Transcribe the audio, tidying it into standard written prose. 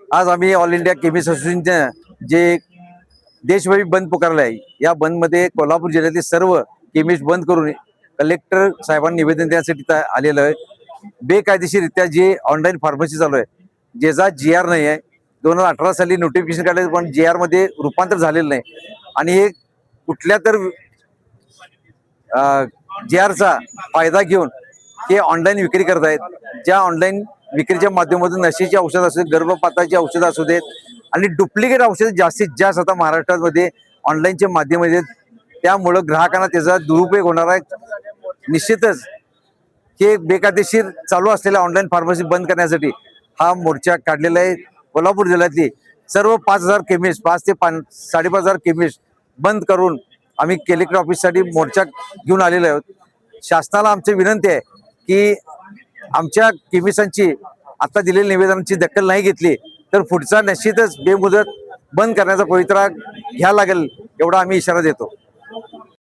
आज आम्ही all India chemist असोसिएशनचे जे देशव्यापी बंद पुकारले आहे, या बंद मध्ये कोल्हापूर जिल्ह्यातील सर्व केमिस्ट बंद करून कलेक्टर साहेबांनी निवेदन देण्यासाठी आलेलं आहे। बेकायदेशीररित्या जे ऑनलाईन फार्मसी चालू आहे, ज्याचा GR नाही आहे, 2018 साली नोटिफिकेशन काढले पण GR मध्ये रूपांतर झालेलं नाही आणि हे कुठल्या तर GRचा फायदा घेऊन हे ऑनलाईन विक्री करत आहेत। ज्या ऑनलाईन विक्रीच्या माध्यमातून नशेची औषध असू देत, गर्भपाताची औषधं असू देत आणि डुप्लिकेट औषध जास्तीत जास्त आता महाराष्ट्रामध्ये ऑनलाईनच्या माध्यमात, त्यामुळं ग्राहकांना त्याचा दुरुपयोग होणार आहे। निश्चितच हे बेकायदेशीर चालू असलेल्या ऑनलाईन फार्मसी बंद करण्यासाठी हा मोर्चा काढलेला आहे। कोल्हापूर जिल्ह्यातली सर्व 5000 केमिस्ट, 5 ते 5,500 केमिस्ट बंद करून आम्ही कलेक्टर ऑफिससाठी मोर्चा घेऊन आलेलो आहोत। शासनाला आमची विनंती आहे की आमच्या केमिस्टांची आता दिलेल्या निवेदनांची दखल नाही घेतली तर पुढचा निश्चितच बेमुदत बंद करण्याचा पवित्रा घ्यावा लागेल, एवढा आम्ही इशारा देतो।